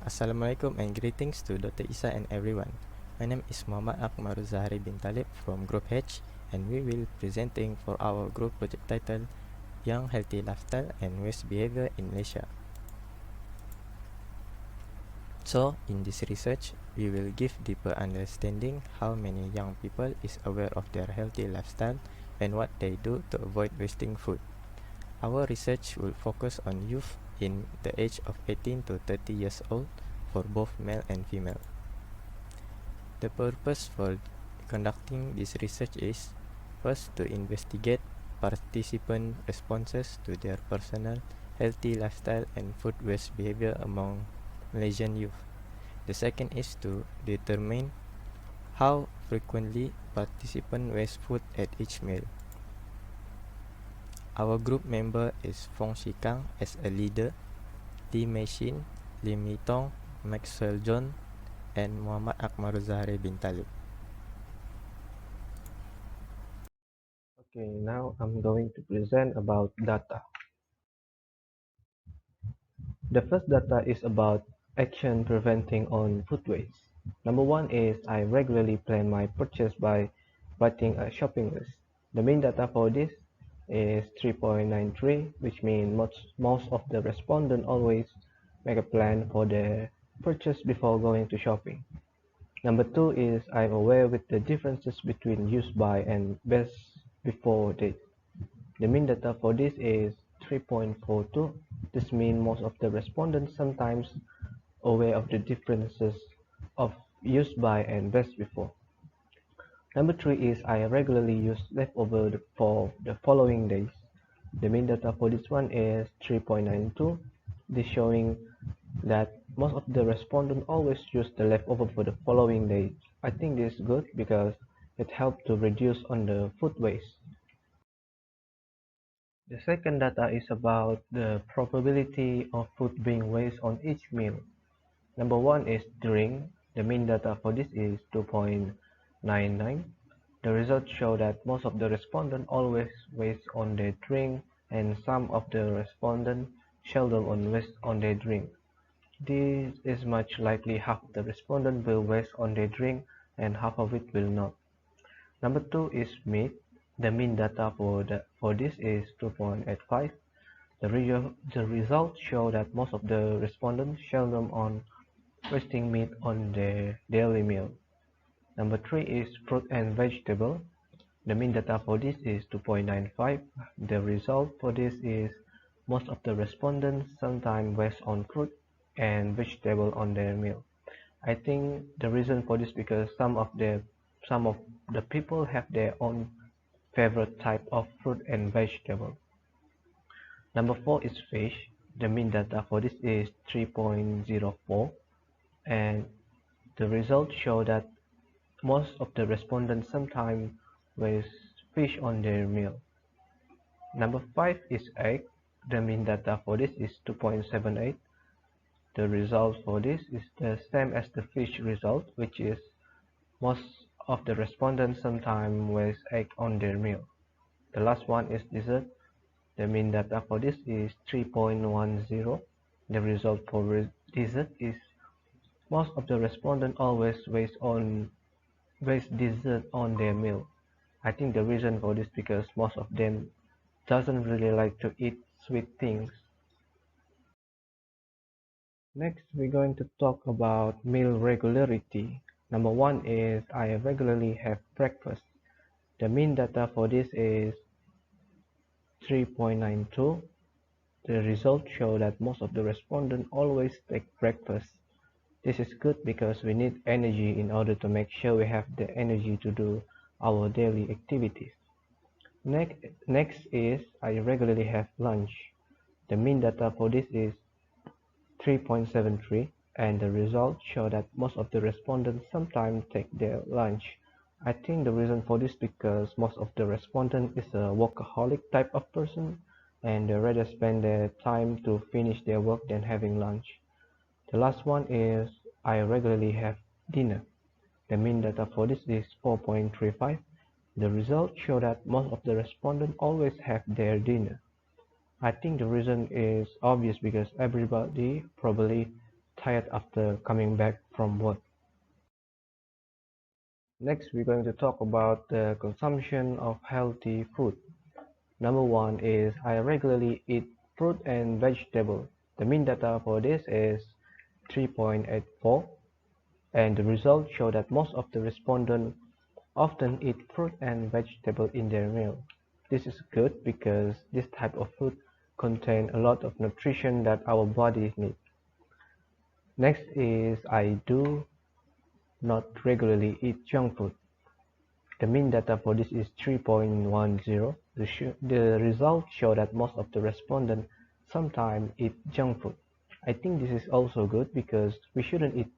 Assalamualaikum and greetings to Dr. Isa and everyone. My name is Muhammad Akmal Zahari bin Talib from Group H, and we will presenting for our group project title Young Healthy Lifestyle and Waste Behavior in Malaysia. So, in this research, we will give deeper understanding how many young people is aware of their healthy lifestyle and what they do to avoid wasting food. Our research will focus on youth in the age of 18 to 30 years old for both male and female. The purpose for conducting this research is first to investigate participant responses to their personal healthy lifestyle and food waste behavior among Malaysian youth. The second is to determine how frequently participants waste food at each meal. Our group member is Fong Shikang as a leader, Lee Mei Shin, Lim Mi Tong, Maxwell John, and Muhammad Akmal Zahari bin Talib. Okay, now I'm going to present about data. The first data is about action preventing on food waste. Number one is I regularly plan my purchase by writing a shopping list. The main data for this is 3.93, which means most of the respondents always make a plan for their purchase before going to shopping. Number two is I'm aware with the differences between use by and best before date. The mean data for this is 3.42. This means most of the respondents sometimes aware of the differences of use by and best before. Number three is I regularly use leftover for the following days. The mean data for this one is 3.92. This showing that most of the respondents always use the leftover for the following days. I think this is good because it helps to reduce on the food waste. The second data is about the probability of food being wasted on each meal. Number one is drink. The mean data for this is 2.99. The results show that most of the respondents always waste on their drink and some of the respondents seldom waste on their drink. This is much likely half the respondents will waste on their drink and half of it will not. Number two is meat. The mean data for this is 2.85. The results show that most of the respondents seldom on wasting meat on their daily meal. Number three is fruit and vegetable. The mean data for this is 2.95. The result for this is most of the respondents sometimes waste on fruit and vegetable on their meal. I think the reason for this because some of the people have their own favorite type of fruit and vegetable. Number four is fish. The mean data for this is 3.04, and the results show that most of the respondents sometimes waste fish on their meal. Number five is egg. The mean data for this is 2.78. The result for this is the same as the fish result, which is most of the respondents sometimes waste egg on their meal. The last one is dessert. The mean data for this is 3.10. The result for dessert is most of the respondents always waste dessert on their meal. I think the reason for this because most of them doesn't really like to eat sweet things. Next, we're going to talk about meal regularity. Number one is I regularly have breakfast. The mean data for this is 3.92. The results show that most of the respondents always take breakfast. This is good because we need energy in order to make sure we have the energy to do our daily activities. Next is I regularly have lunch. The mean data for this is 3.73, and the results show that most of the respondents sometimes take their lunch. I think the reason for this because most of the respondent is a workaholic type of person and they rather spend their time to finish their work than having lunch. The last one is I regularly have dinner. The mean data for this is 4.35. The results show that most of the respondents always have their dinner. I think the reason is obvious because everybody probably tired after coming back from work. Next, we're going to talk about the consumption of healthy food. Number one is I regularly eat fruit and vegetable. The mean data for this is 3.84, and the results show that most of the respondents often eat fruit and vegetable in their meal. This is good because this type of food contain a lot of nutrition that our bodies need. Next is I do not regularly eat junk food. The mean data for this is 3.10. The results show that most of the respondents sometimes eat junk food. I think this is also good because we shouldn't eat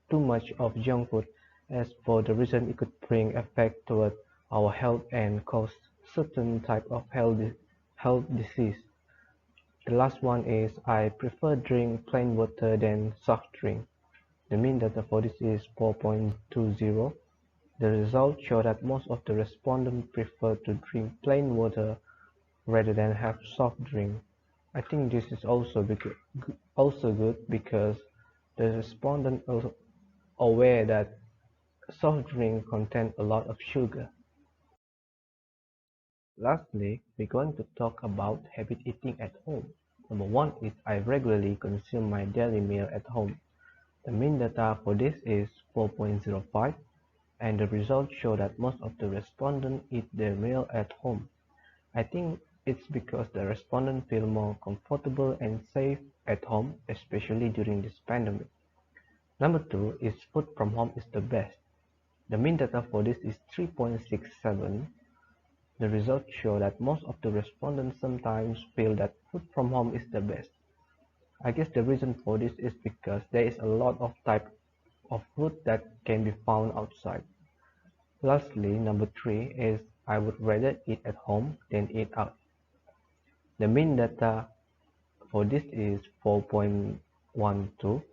too much of junk food, as for the reason it could bring effect toward our health and cause certain type of health disease. The last one is I prefer drink plain water than soft drink. The mean data for this is 4.20. The results show that most of the respondents prefer to drink plain water rather than have soft drink. I think this is also good because the respondents are aware that soft drink contain a lot of sugar. Lastly, we're going to talk about habit eating at home. Number one is I regularly consume my daily meal at home. The mean data for this is 4.05, and the results show that most of the respondents eat their meal at home. I think it's because the respondents feel more comfortable and safe at home, especially during this pandemic. Number two is food from home is the best. The mean data for this is 3.67. The results show that most of the respondents sometimes feel that food from home is the best. I guess the reason for this is because there is a lot of type of food that can be found outside. Lastly, number three is I would rather eat at home than eat out. The mean data for this is 4.12.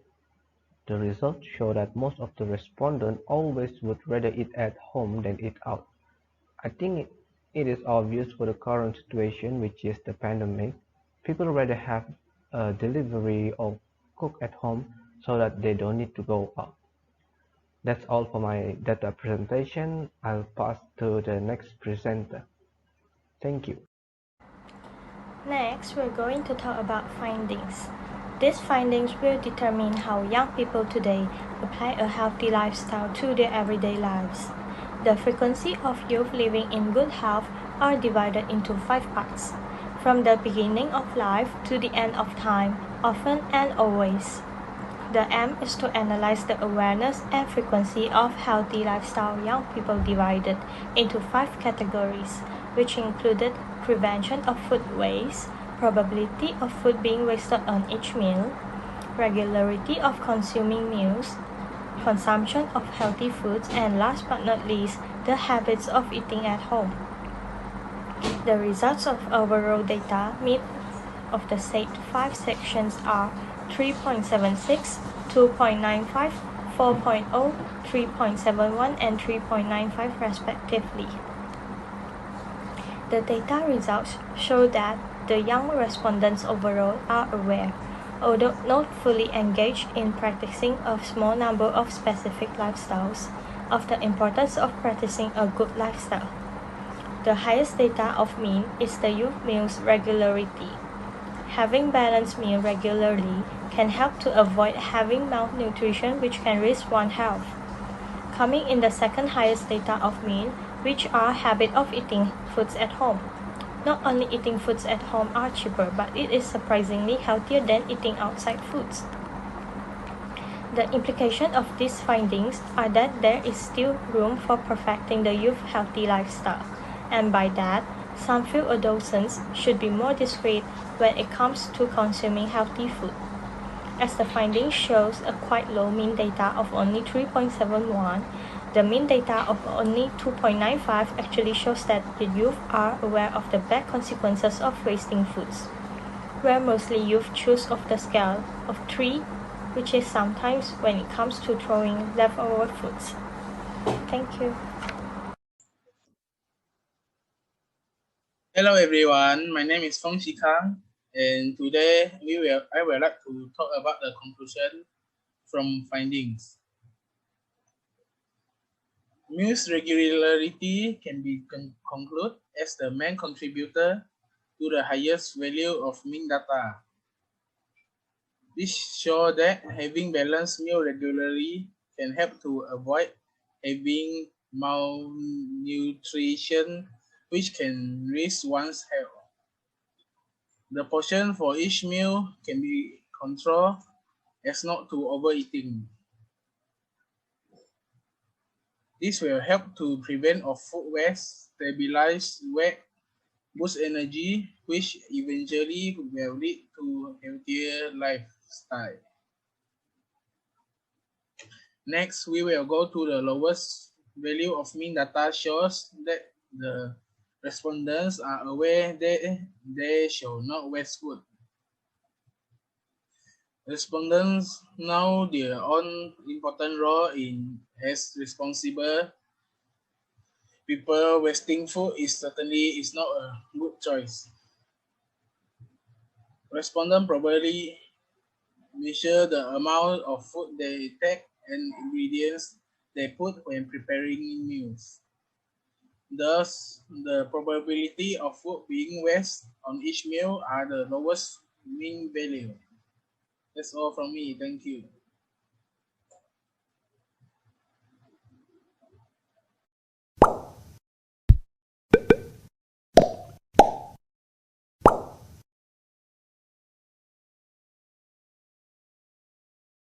The results show that most of the respondents always would rather eat at home than eat out. I think it is obvious for the current situation, which is the pandemic. People rather have a delivery or cook at home so that they don't need to go out. That's all for my data presentation. I'll pass to the next presenter. Thank you. Next, we're going to talk about findings. These findings will determine how young people today apply a healthy lifestyle to their everyday lives. The frequency of youth living in good health are divided into 5 parts, from the beginning of life to the end of time, often and always. The aim is to analyze the awareness and frequency of healthy lifestyle young people divided into 5 categories, which included prevention of food waste, probability of food being wasted on each meal, regularity of consuming meals, consumption of healthy foods, and last but not least, the habits of eating at home. The results of overall data meet of the said 5 sections are 3.76, 2.95, 4.0, 3.71, and 3.95 respectively. The data results show that the young respondents overall are aware, although not fully engaged in practicing a small number of specific lifestyles, of the importance of practicing a good lifestyle. The highest data of mean is the youth meals regularity. Having balanced meal regularly can help to avoid having malnutrition, which can risk one's health. Coming in the second highest data of mean, which are habit of eating foods at home. Not only eating foods at home are cheaper, but it is surprisingly healthier than eating outside foods. The implication of these findings are that there is still room for perfecting the youth healthy lifestyle, and by that, some feel adolescents should be more discreet when it comes to consuming healthy food. As the finding shows a quite low mean data of only 3.71, the mean data of only 2.95 actually shows that the youth are aware of the bad consequences of wasting foods, where mostly youth choose of the scale of 3, which is sometimes when it comes to throwing leftover foods. Thank you. Hello everyone, my name is Feng Shikang, and today I would like to talk about the conclusion from findings. Meals regularity can be concluded as the main contributor to the highest value of mean data. This shows that having balanced meal regularly can help to avoid having malnutrition, which can risk one's health. The portion for each meal can be controlled as not to overeating. This will help to prevent of food waste, stabilize weight, boost energy, which eventually will lead to healthier lifestyle. Next, we will go to the lowest value of mean data shows that the respondents are aware that they shall not waste food. Respondents know their own important role in as responsible people. Wasting food is not a good choice. Respondents probably measure the amount of food they take and ingredients they put when preparing meals. Thus, the probability of food being wasted on each meal are the lowest mean value. That's all from me. Thank you.